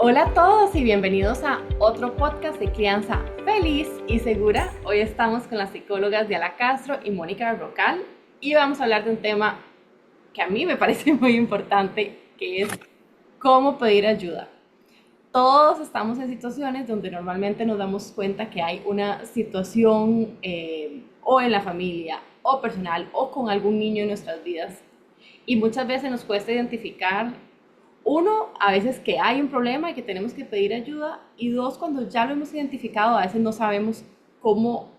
Hola a todos y bienvenidos a otro podcast de crianza feliz y segura. Hoy estamos con las psicólogas Diala Castro y Mónica Rocal y vamos a hablar de un tema que a mí me parece muy importante, que es cómo pedir ayuda. Todos estamos en situaciones donde normalmente nos damos cuenta que hay una situación o en la familia o personal o con algún niño en nuestras vidas y muchas veces nos cuesta identificar, uno, a veces que hay un problema y que tenemos que pedir ayuda, y dos, cuando ya lo hemos identificado, a veces no sabemos cómo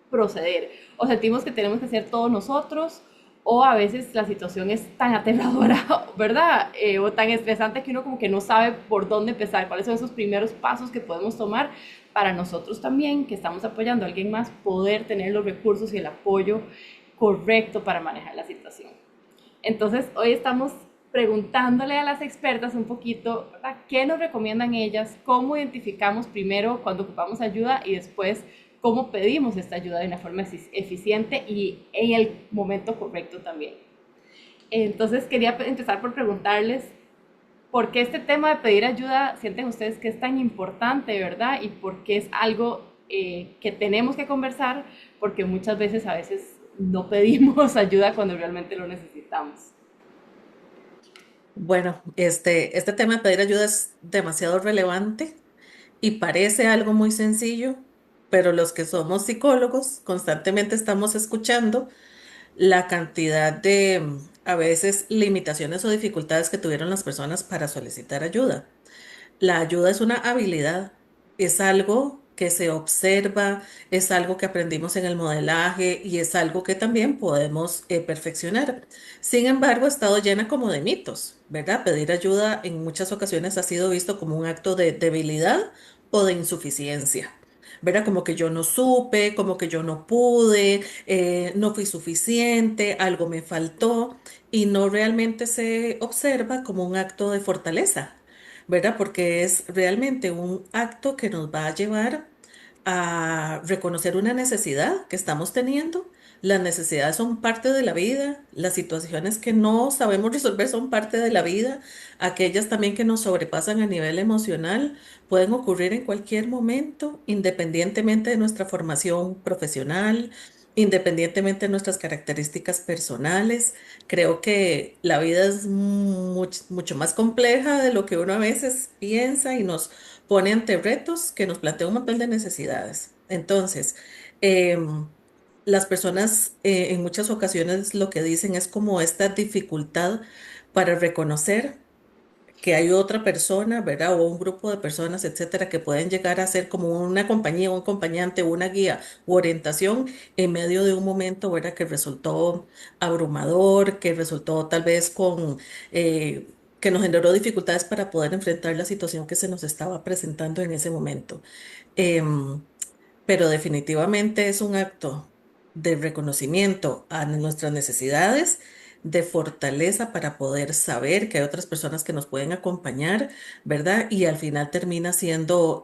proceder, o sentimos que tenemos que hacer todo nosotros, o a veces la situación es tan aterradora, ¿verdad? O tan estresante que uno como que no sabe por dónde empezar, cuáles son esos primeros pasos que podemos tomar para nosotros también, que estamos apoyando a alguien más, poder tener los recursos y el apoyo correcto para manejar la situación. Entonces, hoy estamos preguntándole a las expertas un poquito, ¿verdad? ¿Qué nos recomiendan ellas? ¿Cómo identificamos primero cuando ocupamos ayuda y después cómo pedimos esta ayuda de una forma eficiente y en el momento correcto también? Entonces, quería empezar por preguntarles, ¿por qué este tema de pedir ayuda sienten ustedes que es tan importante, verdad? Y por qué es algo que tenemos que conversar, porque muchas veces a veces no pedimos ayuda cuando realmente lo necesitamos. Bueno, este tema de pedir ayuda es demasiado relevante y parece algo muy sencillo, pero los que somos psicólogos constantemente estamos escuchando la cantidad de, a veces, limitaciones o dificultades que tuvieron las personas para solicitar ayuda. La ayuda es una habilidad, es algo que se observa, es algo que aprendimos en el modelaje y es algo que también podemos perfeccionar. Sin embargo, ha estado llena como de mitos, ¿verdad? Pedir ayuda en muchas ocasiones ha sido visto como un acto de debilidad o de insuficiencia. ¿Verdad? Como que yo no supe, como que yo no pude, no fui suficiente, algo me faltó y no realmente se observa como un acto de fortaleza, ¿verdad? Porque es realmente un acto que nos va a llevar a reconocer una necesidad que estamos teniendo. Las necesidades son parte de la vida, las situaciones que no sabemos resolver son parte de la vida, aquellas también que nos sobrepasan a nivel emocional pueden ocurrir en cualquier momento, independientemente de nuestra formación profesional, independientemente de nuestras características personales. Creo que la vida es mucho más compleja de lo que uno a veces piensa y nos pone ante retos que nos plantea un montón de necesidades. Entonces, em, las personas en muchas ocasiones lo que dicen es como esta dificultad para reconocer que hay otra persona, ¿verdad? O un grupo de personas, etcétera, que pueden llegar a ser como una compañía, un acompañante, una guía u orientación en medio de un momento, ¿verdad? Que resultó abrumador, que resultó tal vez que nos generó dificultades para poder enfrentar la situación que se nos estaba presentando en ese momento. Em, pero definitivamente es un acto de reconocimiento a nuestras necesidades, de fortaleza para poder saber que hay otras personas que nos pueden acompañar, ¿verdad? Y al final termina siendo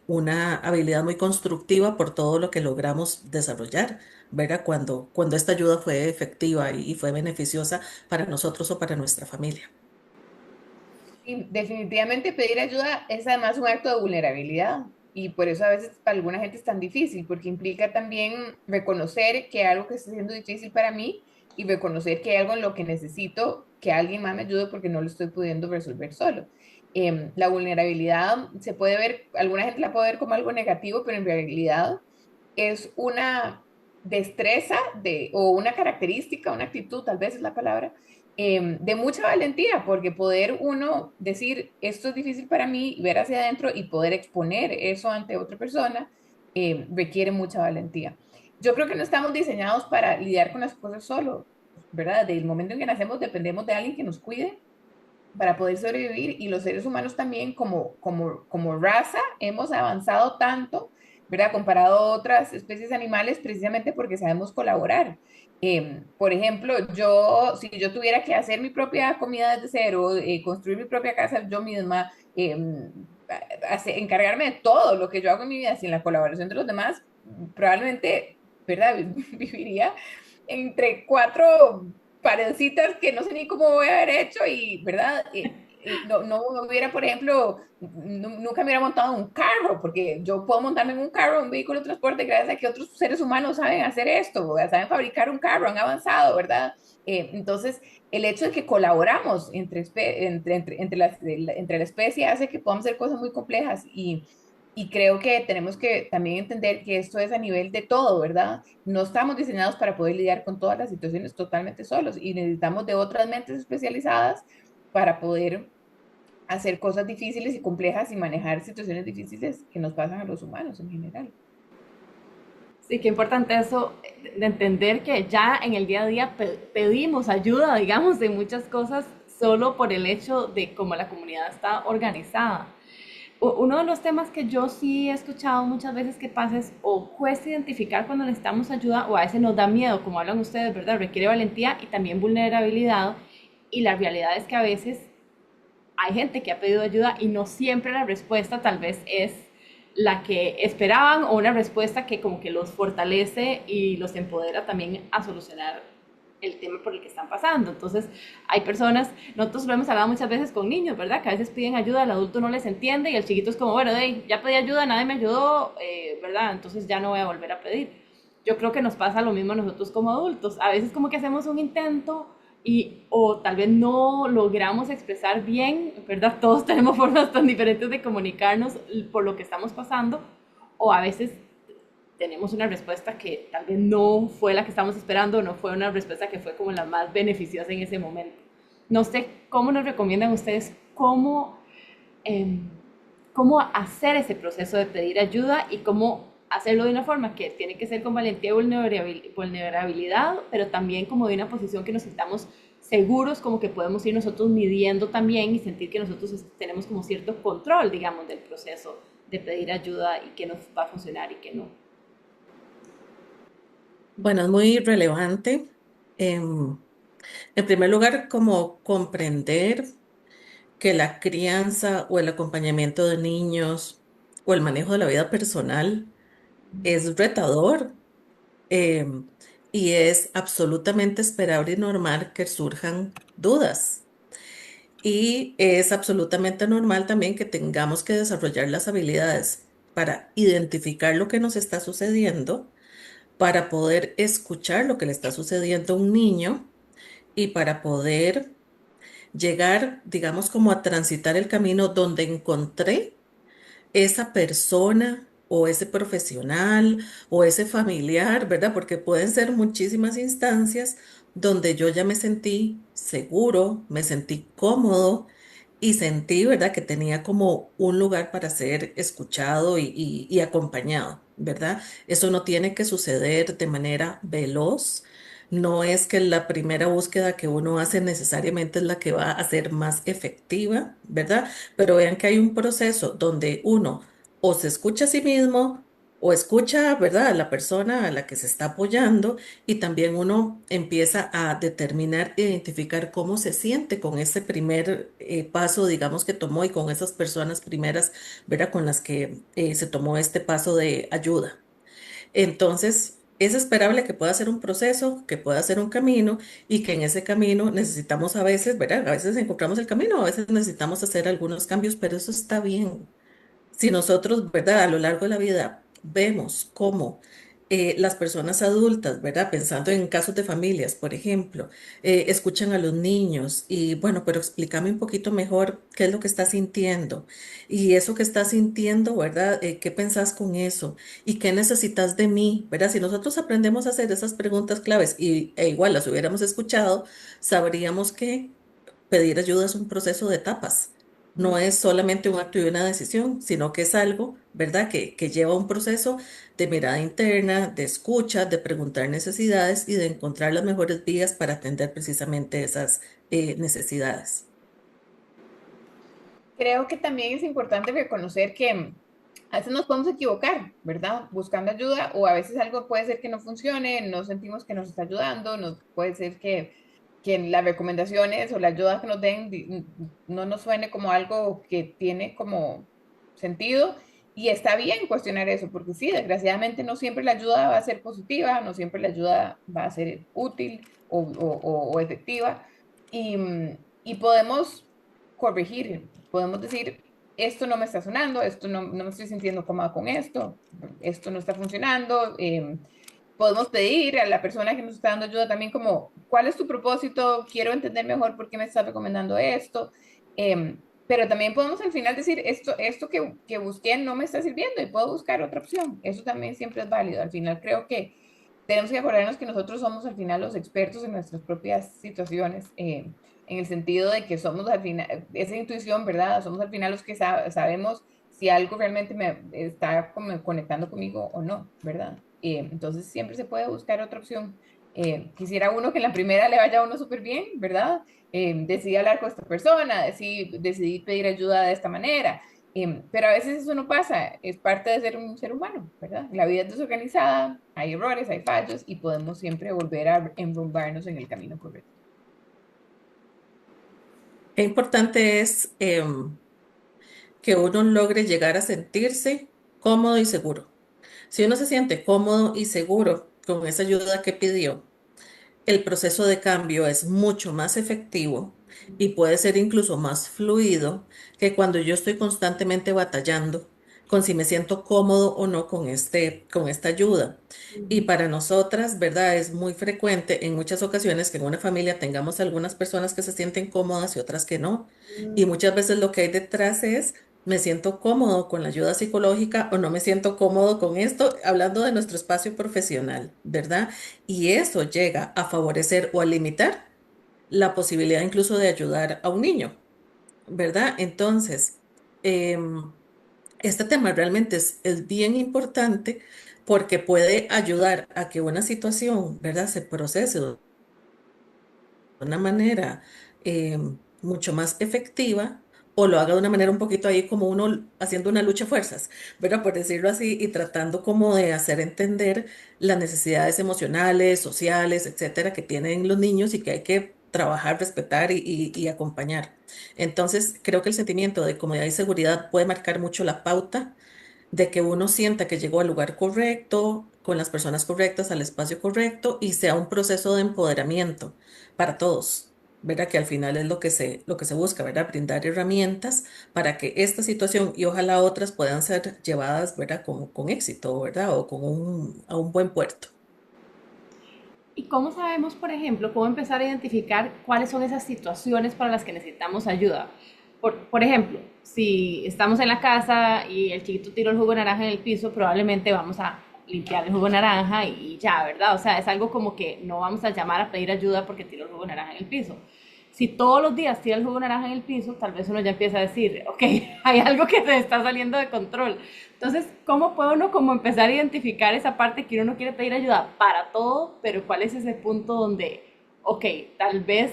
una habilidad muy constructiva por todo lo que logramos desarrollar, ¿verdad? Cuando esta ayuda fue efectiva y fue beneficiosa para nosotros o para nuestra familia. Sí, definitivamente pedir ayuda es además un acto de vulnerabilidad y por eso a veces para alguna gente es tan difícil, porque implica también reconocer que hay algo que está siendo difícil para mí y reconocer que hay algo en lo que necesito que alguien más me ayude porque no lo estoy pudiendo resolver solo. La vulnerabilidad se puede ver, alguna gente la puede ver como algo negativo, pero en realidad es una destreza o una característica, una actitud, tal vez es la palabra, de mucha valentía, porque poder uno decir, esto es difícil para mí, ver hacia adentro y poder exponer eso ante otra persona, requiere mucha valentía. Yo creo que no estamos diseñados para lidiar con las cosas solo, ¿verdad? Del momento en que nacemos dependemos de alguien que nos cuide para poder sobrevivir y los seres humanos también como raza hemos avanzado tanto, ¿verdad? Comparado a otras especies animales precisamente porque sabemos colaborar. Por ejemplo, si yo tuviera que hacer mi propia comida desde cero, construir mi propia casa yo misma, encargarme de todo lo que yo hago en mi vida sin la colaboración de los demás, probablemente, ¿verdad? Viviría entre cuatro paredcitas que no sé ni cómo voy a haber hecho y, ¿verdad? no hubiera, por ejemplo, nunca me hubiera montado en un carro, porque yo puedo montarme en un carro, un vehículo de transporte, gracias a que otros seres humanos saben hacer esto, ¿verdad? Saben fabricar un carro, han avanzado, ¿verdad? Entonces, el hecho de que colaboramos entre la especie hace que podamos hacer cosas muy complejas y creo que tenemos que también entender que esto es a nivel de todo, ¿verdad? No estamos diseñados para poder lidiar con todas las situaciones totalmente solos y necesitamos de otras mentes especializadas para poder hacer cosas difíciles y complejas y manejar situaciones difíciles que nos pasan a los humanos en general. Sí, qué importante eso de entender que ya en el día a día pedimos ayuda, digamos, de muchas cosas solo por el hecho de cómo la comunidad está organizada. Uno de los temas que yo sí he escuchado muchas veces que pasa es o cuesta identificar cuando necesitamos ayuda o a veces nos da miedo, como hablan ustedes, ¿verdad? Requiere valentía y también vulnerabilidad. Y la realidad es que a veces hay gente que ha pedido ayuda y no siempre la respuesta tal vez es la que esperaban o una respuesta que como que los fortalece y los empodera también a solucionar el tema por el que están pasando. Entonces, hay personas, nosotros lo hemos hablado muchas veces con niños, ¿verdad? Que a veces piden ayuda, el adulto no les entiende y el chiquito es como, bueno, hey, ya pedí ayuda, nadie me ayudó, ¿verdad? Entonces ya no voy a volver a pedir. Yo creo que nos pasa lo mismo a nosotros como adultos. A veces como que hacemos un intento y o tal vez no logramos expresar bien, ¿verdad? Todos tenemos formas tan diferentes de comunicarnos por lo que estamos pasando, o a veces tenemos una respuesta que tal vez no fue la que estamos esperando, no fue una respuesta que fue como la más beneficiosa en ese momento. No sé cómo nos recomiendan ustedes eh, cómo hacer ese proceso de pedir ayuda y cómo hacerlo de una forma que tiene que ser con valentía y vulnerabilidad, pero también como de una posición que nos sintamos seguros, como que podemos ir nosotros midiendo también y sentir que nosotros tenemos como cierto control, digamos, del proceso de pedir ayuda y que nos va a funcionar y que no. Bueno, es muy relevante. em, en primer lugar, como comprender que la crianza o el acompañamiento de niños o el manejo de la vida personal es retador, em, y es absolutamente esperable y normal que surjan dudas. Y es absolutamente normal también que tengamos que desarrollar las habilidades para identificar lo que nos está sucediendo, para poder escuchar lo que le está sucediendo a un niño y para poder llegar, digamos, como a transitar el camino donde encontré esa persona o ese profesional o ese familiar, ¿verdad? Porque pueden ser muchísimas instancias donde yo ya me sentí seguro, me sentí cómodo y sentí, ¿verdad? Que tenía como un lugar para ser escuchado y acompañado, ¿verdad? Eso no tiene que suceder de manera veloz. No es que la primera búsqueda que uno hace necesariamente es la que va a ser más efectiva, ¿verdad? Pero vean que hay un proceso donde uno o se escucha a sí mismo o escucha, ¿verdad?, a la persona a la que se está apoyando y también uno empieza a determinar, identificar cómo se siente con ese primer paso, digamos, que tomó y con esas personas primeras, ¿verdad?, con las que se tomó este paso de ayuda. Entonces, es esperable que pueda ser un proceso, que pueda ser un camino y que en ese camino necesitamos a veces, ¿verdad? A veces encontramos el camino, a veces necesitamos hacer algunos cambios, pero eso está bien. Si nosotros, ¿verdad? A lo largo de la vida vemos cómo las personas adultas, ¿verdad? Pensando en casos de familias, por ejemplo, escuchan a los niños y bueno, pero explícame un poquito mejor qué es lo que estás sintiendo y eso que estás sintiendo, ¿verdad? ¿Qué pensás con eso? ¿Y qué necesitas de mí? ¿Verdad? Si nosotros aprendemos a hacer esas preguntas claves e igual las hubiéramos escuchado, sabríamos que pedir ayuda es un proceso de etapas. No es solamente un acto y una decisión, sino que es algo, ¿verdad? Que lleva un proceso de mirada interna, de escucha, de preguntar necesidades y de encontrar las mejores vías para atender precisamente esas necesidades. Creo que también es importante reconocer que a veces nos podemos equivocar, ¿verdad? Buscando ayuda o a veces algo puede ser que no funcione, no sentimos que nos está ayudando, puede ser que las recomendaciones o la ayuda que nos den no nos suene como algo que tiene como sentido y está bien cuestionar eso, porque sí, desgraciadamente no siempre la ayuda va a ser positiva, no siempre la ayuda va a ser útil o efectiva y podemos corregir, podemos decir, esto no me está sonando, esto no me estoy sintiendo cómoda con esto no está funcionando. Podemos pedir a la persona que nos está dando ayuda también como, ¿cuál es tu propósito? Quiero entender mejor por qué me estás recomendando esto. Pero también podemos al final decir, esto que busqué no me está sirviendo y puedo buscar otra opción. Eso también siempre es válido. Al final creo que tenemos que acordarnos que nosotros somos al final los expertos en nuestras propias situaciones, en el sentido de que somos al final, esa intuición, ¿verdad? Somos al final los que sabemos si algo realmente me está como conectando conmigo o no, ¿verdad? Entonces siempre se puede buscar otra opción. Quisiera uno que en la primera le vaya a uno súper bien, ¿verdad? Decidí hablar con esta persona, decidí pedir ayuda de esta manera, pero a veces eso no pasa, es parte de ser un ser humano, ¿verdad? La vida es desorganizada, hay errores, hay fallos y podemos siempre volver a enrumbarnos en el camino correcto. Qué importante es que uno logre llegar a sentirse cómodo y seguro. Si uno se siente cómodo y seguro con esa ayuda que pidió, el proceso de cambio es mucho más efectivo y puede ser incluso más fluido que cuando yo estoy constantemente batallando con si me siento cómodo o no con con esta ayuda. Y para nosotras, ¿verdad? Es muy frecuente en muchas ocasiones que en una familia tengamos algunas personas que se sienten cómodas y otras que no. Y muchas veces lo que hay detrás es, me siento cómodo con la ayuda psicológica o no me siento cómodo con esto, hablando de nuestro espacio profesional, ¿verdad? Y eso llega a favorecer o a limitar la posibilidad incluso de ayudar a un niño, ¿verdad? Entonces, em, este tema realmente es bien importante porque puede ayudar a que una situación, ¿verdad?, se procese de una manera mucho más efectiva o lo haga de una manera un poquito ahí como uno haciendo una lucha de fuerzas, ¿verdad? Por decirlo así, y tratando como de hacer entender las necesidades emocionales, sociales, etcétera, que tienen los niños y que hay que trabajar, respetar y acompañar. Entonces, creo que el sentimiento de comodidad y seguridad puede marcar mucho la pauta de que uno sienta que llegó al lugar correcto, con las personas correctas, al espacio correcto y sea un proceso de empoderamiento para todos, ¿verdad? Que al final es lo que se busca, ¿verdad? Brindar herramientas para que esta situación y ojalá otras puedan ser llevadas, ¿verdad? Con éxito, ¿verdad? O a un buen puerto. ¿Y cómo sabemos, por ejemplo, cómo empezar a identificar cuáles son esas situaciones para las que necesitamos ayuda? Por ejemplo, si estamos en la casa y el chiquito tiró el jugo de naranja en el piso, probablemente vamos a limpiar el jugo de naranja y ya, ¿verdad? O sea, es algo como que no vamos a llamar a pedir ayuda porque tiró el jugo de naranja en el piso. Si todos los días tira el jugo de naranja en el piso, tal vez uno ya empieza a decir, ok, hay algo que se está saliendo de control. Entonces, ¿cómo puede uno como empezar a identificar esa parte que uno no quiere pedir ayuda para todo, pero cuál es ese punto donde, ok, tal vez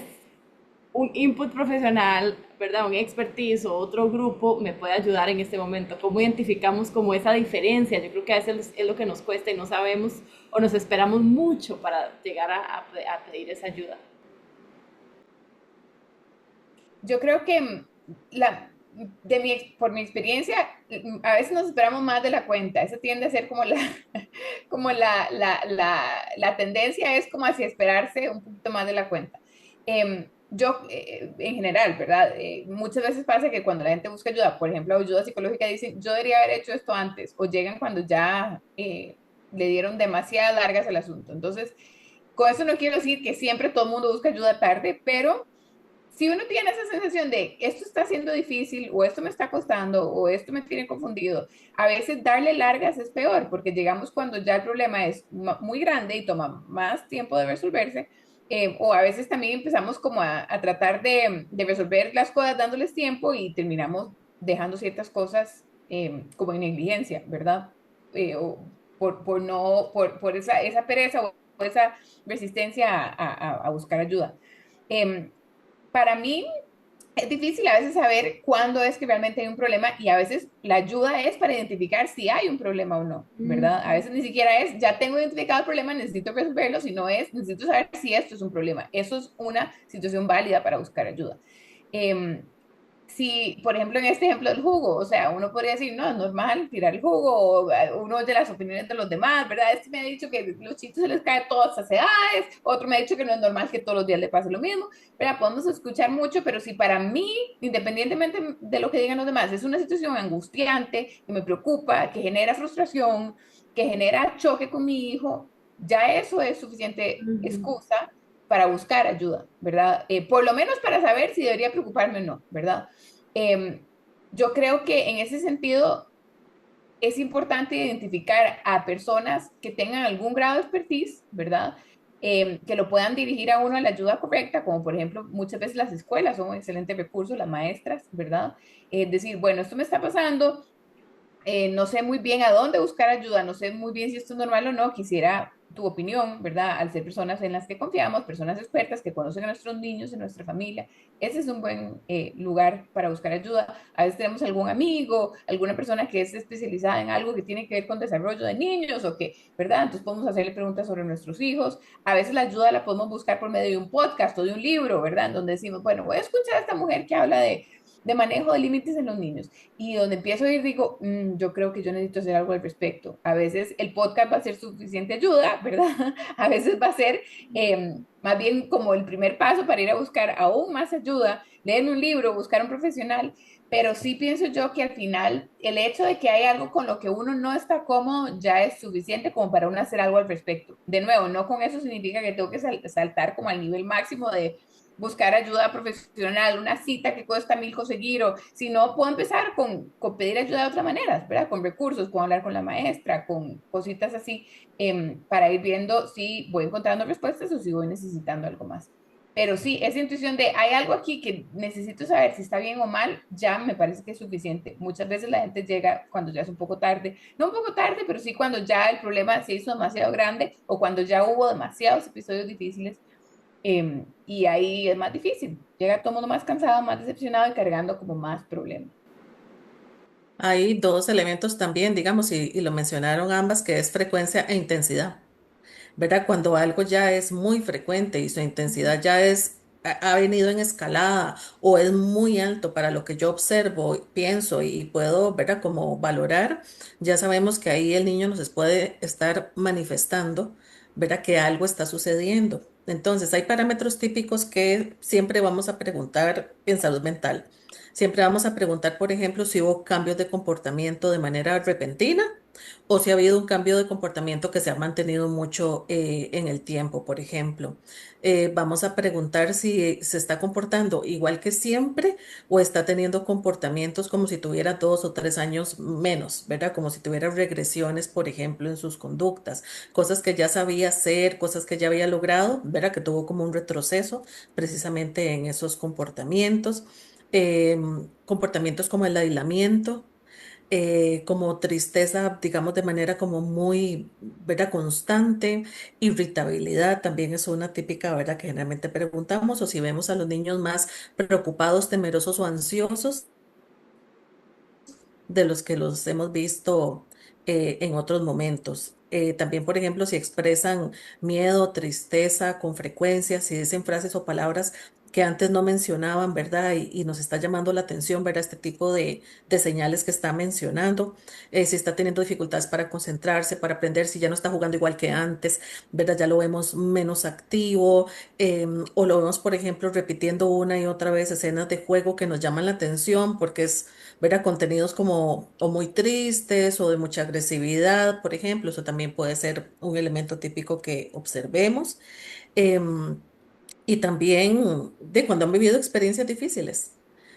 un input profesional, ¿verdad? Un expertise o otro grupo me puede ayudar en este momento? ¿Cómo identificamos como esa diferencia? Yo creo que a veces es lo que nos cuesta y no sabemos o nos esperamos mucho para llegar a pedir esa ayuda. Yo creo que por mi experiencia, a veces nos esperamos más de la cuenta. Eso tiende a ser como como la tendencia es como hacia esperarse un poquito más de la cuenta. En general, ¿verdad? Muchas veces pasa que cuando la gente busca ayuda, por ejemplo, ayuda psicológica, dicen, yo debería haber hecho esto antes, o llegan cuando ya le dieron demasiadas largas al asunto. Entonces, con eso no quiero decir que siempre todo el mundo busca ayuda tarde, pero si uno tiene esa sensación de esto está siendo difícil o esto me está costando o esto me tiene confundido, a veces darle largas es peor porque llegamos cuando ya el problema es muy grande y toma más tiempo de resolverse, o a veces también empezamos como a tratar de resolver las cosas dándoles tiempo y terminamos dejando ciertas cosas como en negligencia, ¿verdad? O por no, por esa pereza o esa resistencia a buscar ayuda. Eh, para mí es difícil a veces saber cuándo es que realmente hay un problema y a veces la ayuda es para identificar si hay un problema o no, ¿verdad? A veces ni siquiera es, ya tengo identificado el problema, necesito resolverlo, sino es, necesito saber si esto es un problema. Eso es una situación válida para buscar ayuda. Eh, si, por ejemplo, en este ejemplo del jugo, o sea, uno podría decir, no, es normal tirar el jugo, o uno es de las opiniones de los demás, ¿verdad? Este me ha dicho que los chitos se les cae a todas las edades, otro me ha dicho que no es normal que todos los días le pase lo mismo, ¿verdad? Podemos escuchar mucho, pero si para mí, independientemente de lo que digan los demás, es una situación angustiante, que me preocupa, que genera frustración, que genera choque con mi hijo, ya eso es suficiente Ujú. excusa para buscar ayuda, ¿verdad? Por lo menos para saber si debería preocuparme o no, ¿verdad? Eh, yo creo que en ese sentido es importante identificar a personas que tengan algún grado de expertise, ¿verdad? Que lo puedan dirigir a uno a la ayuda correcta, como por ejemplo muchas veces las escuelas son un excelente recurso, las maestras, ¿verdad? Decir, bueno, esto me está pasando, no sé muy bien a dónde buscar ayuda, no sé muy bien si esto es normal o no, quisiera tu opinión, ¿verdad? Al ser personas en las que confiamos, personas expertas que conocen a nuestros niños, a nuestra familia, ese es un buen lugar para buscar ayuda. A veces tenemos algún amigo, alguna persona que es especializada en algo que tiene que ver con desarrollo de niños o que, ¿verdad? Entonces podemos hacerle preguntas sobre nuestros hijos. A veces la ayuda la podemos buscar por medio de un podcast o de un libro, ¿verdad? En donde decimos, bueno, voy a escuchar a esta mujer que habla de manejo de límites en los niños y donde empiezo a ir digo, yo creo que yo necesito hacer algo al respecto. A veces el podcast va a ser suficiente ayuda, ¿verdad? A veces va a ser más bien como el primer paso para ir a buscar aún más ayuda, leer un libro, buscar un profesional, pero sí pienso yo que al final el hecho de que hay algo con lo que uno no está cómodo ya es suficiente como para uno hacer algo al respecto. De nuevo, no con eso significa que tengo que saltar como al nivel máximo de buscar ayuda profesional, una cita que cuesta 1.000 conseguir, o si no, puedo empezar con pedir ayuda de otra manera, ¿verdad? Con recursos, con hablar con la maestra, con cositas así, para ir viendo si voy encontrando respuestas o si voy necesitando algo más. Pero sí, esa intuición de hay algo aquí que necesito saber si está bien o mal, ya me parece que es suficiente. Muchas veces la gente llega cuando ya es un poco tarde, no un poco tarde, pero sí cuando ya el problema se hizo demasiado grande o cuando ya hubo demasiados episodios difíciles y ahí es más difícil. Llega todo el mundo más cansado, más decepcionado y cargando como más problemas. Hay dos elementos también, digamos, y lo mencionaron ambas, que es frecuencia e intensidad. ¿Verdad? Cuando algo ya es muy frecuente y su intensidad ya ha venido en escalada o es muy alto para lo que yo observo, pienso y puedo, ¿verdad? Como valorar, ya sabemos que ahí el niño nos puede estar manifestando, ¿verdad? Que algo está sucediendo. Entonces, hay parámetros típicos que siempre vamos a preguntar en salud mental. Siempre vamos a preguntar, por ejemplo, si hubo cambios de comportamiento de manera repentina o si ha habido un cambio de comportamiento que se ha mantenido mucho en el tiempo, por ejemplo. Vamos a preguntar si se está comportando igual que siempre o está teniendo comportamientos como si tuviera 2 o 3 años menos, ¿verdad? Como si tuviera regresiones, por ejemplo, en sus conductas, cosas que ya sabía hacer, cosas que ya había logrado, ¿verdad? Que tuvo como un retroceso precisamente en esos comportamientos. Comportamientos como el aislamiento, como tristeza, digamos, de manera como muy, ¿verdad? Constante, irritabilidad también es una típica, ¿verdad? Que generalmente preguntamos, o si vemos a los niños más preocupados, temerosos o ansiosos de los que los hemos visto en otros momentos. También, por ejemplo, si expresan miedo, tristeza con frecuencia, si dicen frases o palabras que antes no mencionaban, ¿verdad? Y nos está llamando la atención, ¿verdad? Este tipo de señales que está mencionando. Si está teniendo dificultades para concentrarse, para aprender, si ya no está jugando igual que antes, ¿verdad? Ya lo vemos menos activo, o lo vemos, por ejemplo, repitiendo una y otra vez escenas de juego que nos llaman la atención porque es ver a contenidos como o muy tristes o de mucha agresividad, por ejemplo, eso también puede ser un elemento típico que observemos. Em, y también de cuando han vivido experiencias difíciles,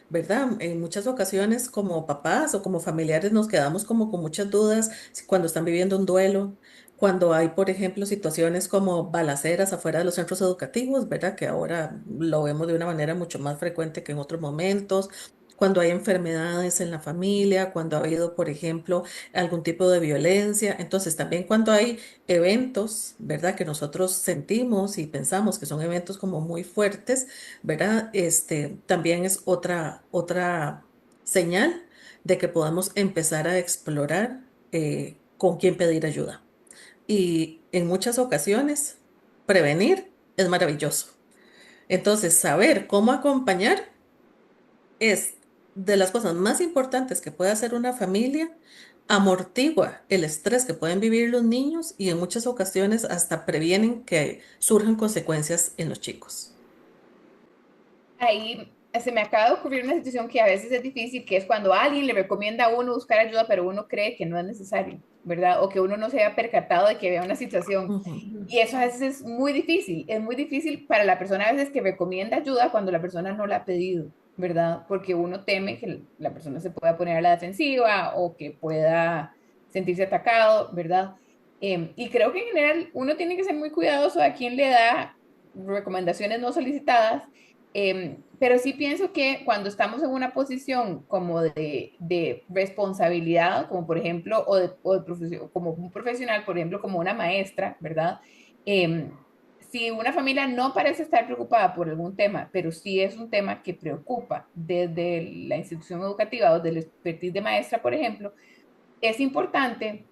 ¿verdad? En muchas ocasiones como papás o como familiares nos quedamos como con muchas dudas cuando están viviendo un duelo. Cuando hay, por ejemplo, situaciones como balaceras afuera de los centros educativos, ¿verdad? Que ahora lo vemos de una manera mucho más frecuente que en otros momentos. Cuando hay enfermedades en la familia, cuando ha habido, por ejemplo, algún tipo de violencia. Entonces, también cuando hay eventos, ¿verdad? Que nosotros sentimos y pensamos que son eventos como muy fuertes, ¿verdad? También es otra señal de que podemos empezar a explorar con quién pedir ayuda. Y en muchas ocasiones, prevenir es maravilloso. Entonces, saber cómo acompañar de las cosas más importantes que puede hacer una familia, amortigua el estrés que pueden vivir los niños y en muchas ocasiones hasta previenen que surjan consecuencias en los chicos. Ahí se me acaba de ocurrir una situación que a veces es difícil, que es cuando alguien le recomienda a uno buscar ayuda, pero uno cree que no es necesario, ¿verdad? O que uno no se haya percatado de que vea una situación. Ujú. Y eso a veces es muy difícil para la persona a veces que recomienda ayuda cuando la persona no la ha pedido, ¿verdad? Porque uno teme que la persona se pueda poner a la defensiva o que pueda sentirse atacado, ¿verdad? Y creo que en general uno tiene que ser muy cuidadoso a quién le da recomendaciones no solicitadas, pero sí pienso que cuando estamos en una posición como de responsabilidad, como por ejemplo, como un profesional, por ejemplo, como una maestra, ¿verdad? Em, si una familia no parece estar preocupada por algún tema, pero sí es un tema que preocupa desde la institución educativa o del expertise de maestra, por ejemplo, es importante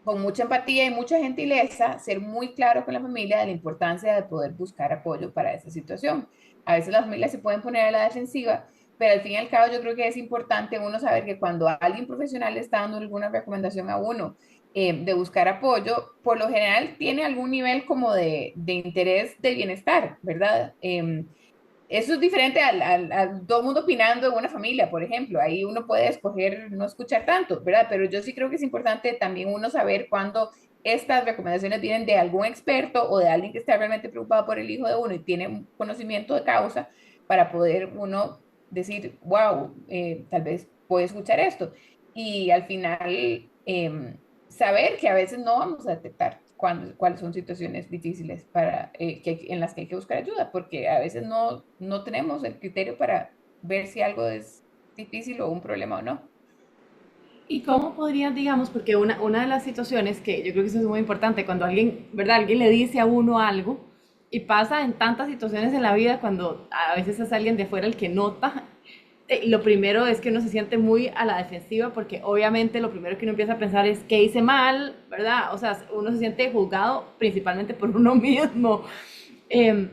con mucha empatía y mucha gentileza, ser muy claro con la familia de la importancia de poder buscar apoyo para esa situación. A veces las familias se pueden poner a la defensiva, pero al fin y al cabo yo creo que es importante uno saber que cuando alguien profesional le está dando alguna recomendación a uno de buscar apoyo, por lo general tiene algún nivel como de interés de bienestar, ¿verdad? Eso es diferente a todo el mundo opinando en una familia, por ejemplo. Ahí uno puede escoger no escuchar tanto, ¿verdad? Pero yo sí creo que es importante también uno saber cuándo estas recomendaciones vienen de algún experto o de alguien que está realmente preocupado por el hijo de uno y tiene un conocimiento de causa para poder uno decir, wow, tal vez puedo escuchar esto. Y al final, saber que a veces no vamos a detectar cuáles son situaciones difíciles en las que hay que buscar ayuda, porque a veces no tenemos el criterio para ver si algo es difícil o un problema o no. ¿Y cómo podrías, digamos, porque una de las situaciones que yo creo que eso es muy importante, cuando alguien, ¿verdad? Alguien le dice a uno algo y pasa en tantas situaciones en la vida cuando a veces es alguien de fuera el que nota, lo primero es que uno se siente muy a la defensiva porque obviamente lo primero que uno empieza a pensar es qué hice mal, ¿verdad? O sea, uno se siente juzgado principalmente por uno mismo,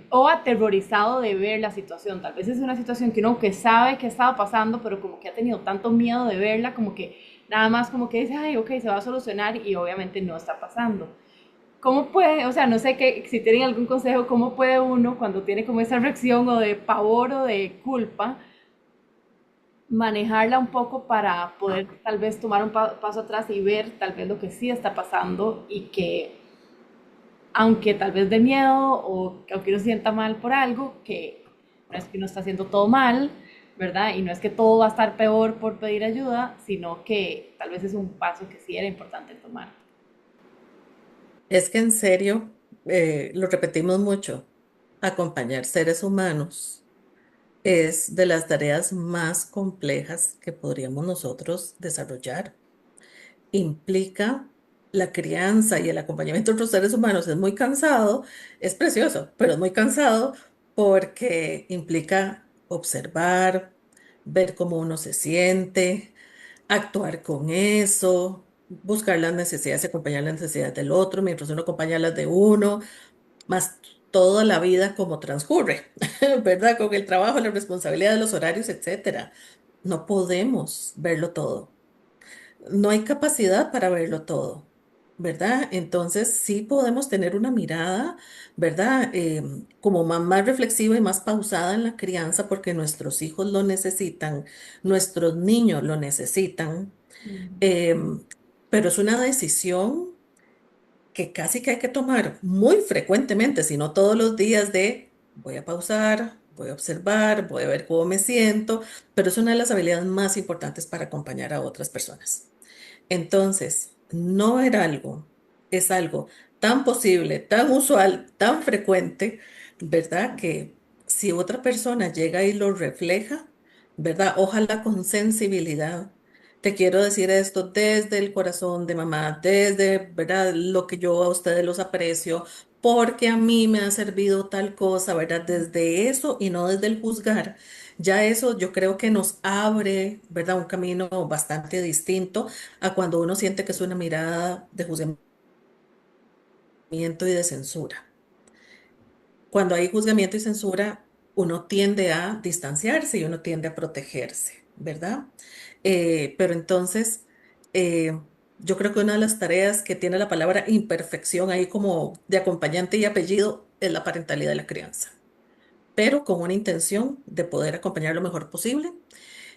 o aterrorizado de ver la situación. Tal vez es una situación que uno que sabe que estaba pasando, pero como que ha tenido tanto miedo de verla, como que nada más como que dice, ay, ok, se va a solucionar y obviamente no está pasando. ¿Cómo puede, o sea, no sé qué, si tienen algún consejo, cómo puede uno cuando tiene como esa reacción o de pavor o de culpa, manejarla un poco para poder tal vez tomar un paso atrás y ver tal vez lo que sí está pasando y que aunque tal vez de miedo o que aunque uno se sienta mal por algo, que no es que uno está haciendo todo mal, ¿verdad? Y no es que todo va a estar peor por pedir ayuda, sino que tal vez es un paso que sí era importante tomar. Es que en serio, lo repetimos mucho, acompañar seres humanos es de las tareas más complejas que podríamos nosotros desarrollar. Implica la crianza y el acompañamiento de otros seres humanos. Es muy cansado, es precioso, pero es muy cansado porque implica observar, ver cómo uno se siente, actuar con eso, buscar las necesidades y acompañar las necesidades del otro mientras uno acompaña las de uno, más toda la vida como transcurre, ¿verdad? Con el trabajo, la responsabilidad de los horarios, etcétera. No podemos verlo todo. No hay capacidad para verlo todo, ¿verdad? Entonces sí podemos tener una mirada, ¿verdad? Como más reflexiva y más pausada en la crianza porque nuestros hijos lo necesitan, nuestros niños lo necesitan, em, pero es una decisión que casi que hay que tomar muy frecuentemente, si no todos los días de voy a pausar, voy a observar, voy a ver cómo me siento, pero es una de las habilidades más importantes para acompañar a otras personas. Entonces, no ver algo es algo tan posible, tan usual, tan frecuente, ¿verdad? Que si otra persona llega y lo refleja, ¿verdad? Ojalá con sensibilidad. Te quiero decir esto desde el corazón de mamá, desde, ¿verdad? Lo que yo a ustedes los aprecio, porque a mí me ha servido tal cosa, ¿verdad? Desde eso y no desde el juzgar. Ya eso yo creo que nos abre, ¿verdad? Un camino bastante distinto a cuando uno siente que es una mirada de juzgamiento y de censura. Cuando hay juzgamiento y censura, uno tiende a distanciarse y uno tiende a protegerse. ¿verdad? Pero entonces, eh, yo creo que una de las tareas que tiene la palabra imperfección ahí como de acompañante y apellido es la parentalidad de la crianza, pero con una intención de poder acompañar lo mejor posible.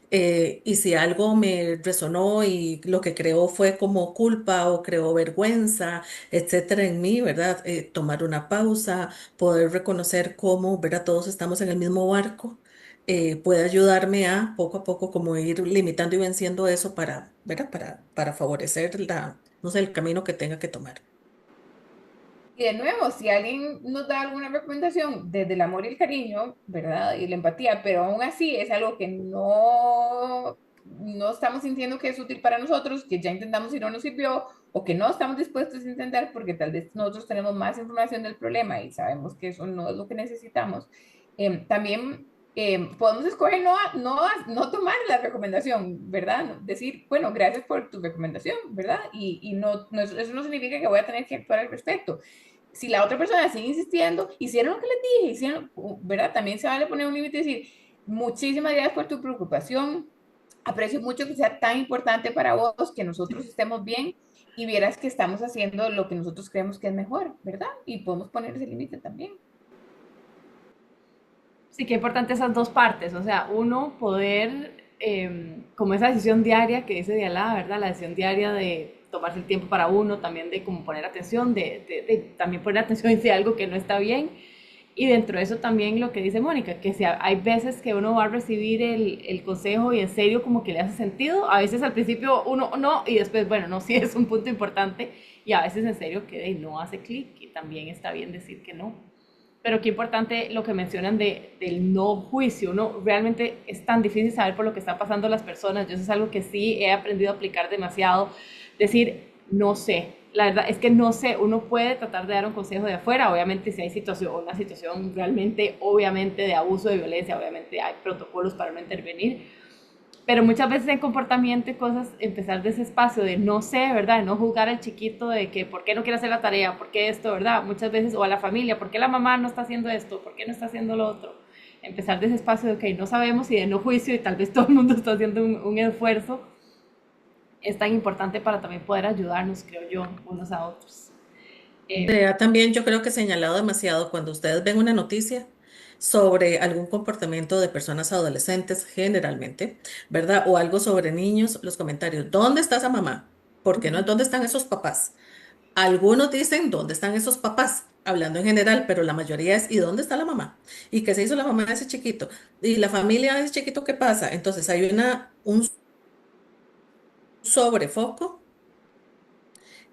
Y si algo me resonó y lo que creó fue como culpa o creó vergüenza, etcétera, en mí, ¿verdad? Tomar una pausa, poder reconocer cómo, ¿verdad? Todos estamos en el mismo barco, puede ayudarme a poco como ir limitando y venciendo eso para, ¿verdad? Para favorecer no sé, el camino que tenga que tomar. Y de nuevo, si alguien nos da alguna recomendación desde el amor y el cariño, ¿verdad? Y la empatía, pero aún así es algo que no estamos sintiendo que es útil para nosotros, que ya intentamos y no nos sirvió, o que no estamos dispuestos a intentar porque tal vez nosotros tenemos más información del problema y sabemos que eso no es lo que necesitamos. También podemos escoger no tomar la recomendación, ¿verdad? Decir, bueno, gracias por tu recomendación, ¿verdad? Y eso no significa que voy a tener que actuar al respecto. Si la otra persona sigue insistiendo, hicieron lo que les dije, ¿verdad? También se vale poner un límite y decir, muchísimas gracias por tu preocupación, aprecio mucho que sea tan importante para vos que nosotros estemos bien y vieras que estamos haciendo lo que nosotros creemos que es mejor, ¿verdad? Y podemos poner ese límite también. Sí, que importante esas dos partes, o sea, uno poder, como esa decisión diaria que dice Diala, ¿verdad? La decisión diaria de tomarse el tiempo para uno, también de como poner atención, de también poner atención si hay algo que no está bien. Y dentro de eso también lo que dice Mónica, que si hay veces que uno va a recibir el consejo y en serio como que le hace sentido, a veces al principio uno no y después, bueno, no, sí es un punto importante y a veces en serio que no hace clic y también está bien decir que no. Pero qué importante lo que mencionan del no juicio, ¿no? Realmente es tan difícil saber por lo que están pasando las personas. Yo eso es algo que sí he aprendido a aplicar demasiado. Decir, no sé. La verdad es que no sé. Uno puede tratar de dar un consejo de afuera. Obviamente si hay una situación realmente, obviamente de abuso, de violencia, obviamente hay protocolos para no intervenir, pero muchas veces en comportamiento y cosas, empezar de ese espacio de no sé, ¿verdad? De no juzgar al chiquito de que por qué no quiere hacer la tarea, por qué esto, ¿verdad? Muchas veces, o a la familia, por qué la mamá no está haciendo esto, por qué no está haciendo lo otro. Empezar de ese espacio de, ok, no sabemos y de no juicio y tal vez todo el mundo está haciendo un esfuerzo, es tan importante para también poder ayudarnos, creo yo, unos a otros. También yo creo que he señalado demasiado cuando ustedes ven una noticia sobre algún comportamiento de personas adolescentes, generalmente, ¿verdad? O algo sobre niños, los comentarios, ¿dónde está esa mamá? Porque no es dónde están esos papás. Algunos dicen, ¿dónde están esos papás? Hablando en general, pero la mayoría es, ¿y dónde está la mamá? ¿Y qué se hizo la mamá de ese chiquito? ¿Y la familia de ese chiquito qué pasa? Entonces hay un sobrefoco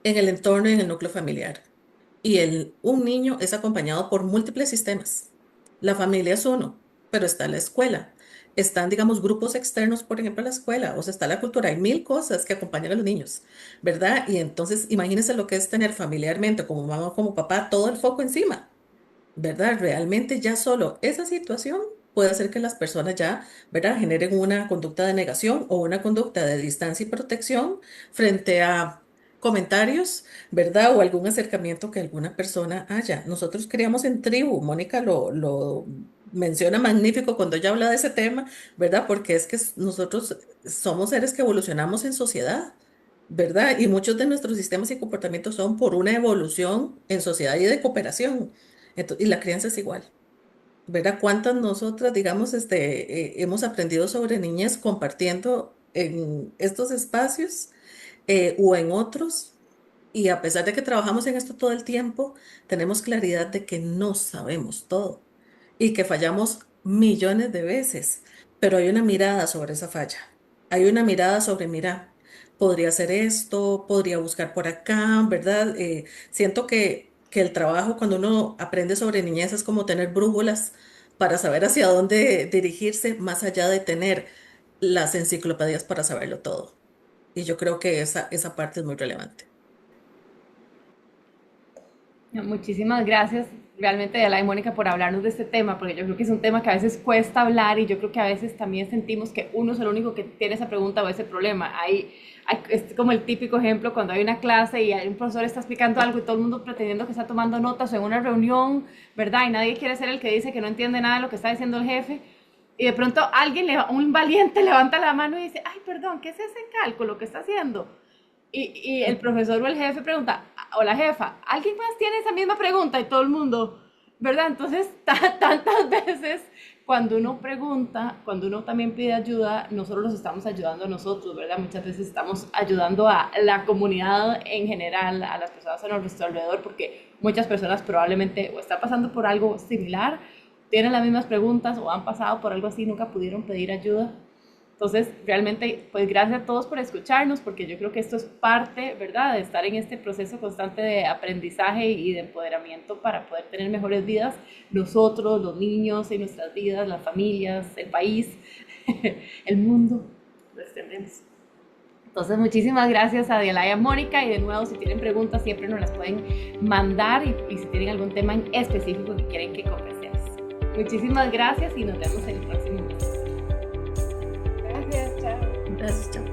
en el entorno y en el núcleo familiar. Y un niño es acompañado por múltiples sistemas. La familia es uno, pero está la escuela. Están, digamos, grupos externos, por ejemplo, a la escuela, o sea, está la cultura. Hay mil cosas que acompañan a los niños, ¿verdad? Y entonces, imagínense lo que es tener familiarmente, como mamá o como papá, todo el foco encima, ¿verdad? Realmente ya solo esa situación puede hacer que las personas ya, ¿verdad?, generen una conducta de negación o una conducta de distancia y protección frente a comentarios, ¿verdad? O algún acercamiento que alguna persona haya. Nosotros criamos en tribu, Mónica lo menciona magnífico cuando ella habla de ese tema, ¿verdad? Porque es que nosotros somos seres que evolucionamos en sociedad. ¿Verdad? Y muchos de nuestros sistemas y comportamientos son por una evolución en sociedad y de cooperación. Y la crianza es igual. ¿Verdad? ¿Cuántas nosotras, digamos, hemos aprendido sobre niñez compartiendo en estos espacios o en otros? Y a pesar de que trabajamos en esto todo el tiempo, tenemos claridad de que no sabemos todo y que fallamos millones de veces, pero hay una mirada sobre esa falla. Hay una mirada sobre, mira, podría hacer esto, podría buscar por acá, ¿verdad? Siento que el trabajo cuando uno aprende sobre niñez es como tener brújulas para saber hacia dónde dirigirse, más allá de tener las enciclopedias para saberlo todo. Y yo creo que esa parte es muy relevante. Muchísimas gracias realmente Adela y Mónica por hablarnos de este tema, porque yo creo que es un tema que a veces cuesta hablar y yo creo que a veces también sentimos que uno es el único que tiene esa pregunta o ese problema. Es como el típico ejemplo cuando hay una clase y hay un profesor está explicando algo y todo el mundo pretendiendo que está tomando notas o en una reunión, ¿verdad? Y nadie quiere ser el que dice que no entiende nada de lo que está diciendo el jefe. Y de pronto un valiente levanta la mano y dice, ay, perdón, ¿qué es ese cálculo que está haciendo? Y el profesor o el jefe pregunta, o la jefa, ¿alguien más tiene esa misma pregunta? Y todo el mundo, ¿verdad? Entonces, tantas veces cuando uno pregunta, cuando uno también pide ayuda, no solo los estamos ayudando a nosotros, ¿verdad? Muchas veces estamos ayudando a la comunidad en general, a las personas a nuestro alrededor, porque muchas personas probablemente o están pasando por algo similar, tienen las mismas preguntas o han pasado por algo así, nunca pudieron pedir ayuda. Entonces, realmente, pues gracias a todos por escucharnos, porque yo creo que esto es parte, ¿verdad?, de estar en este proceso constante de aprendizaje y de empoderamiento para poder tener mejores vidas, nosotros, los niños, en nuestras vidas, las familias, el país, el mundo, lo extendemos. Entonces, muchísimas gracias a Adela y a Mónica, y de nuevo, si tienen preguntas, siempre nos las pueden mandar, y si tienen algún tema en específico que quieren que conversemos. Muchísimas gracias y nos vemos en el próximo mes. Gracias, chao. Gracias, chao.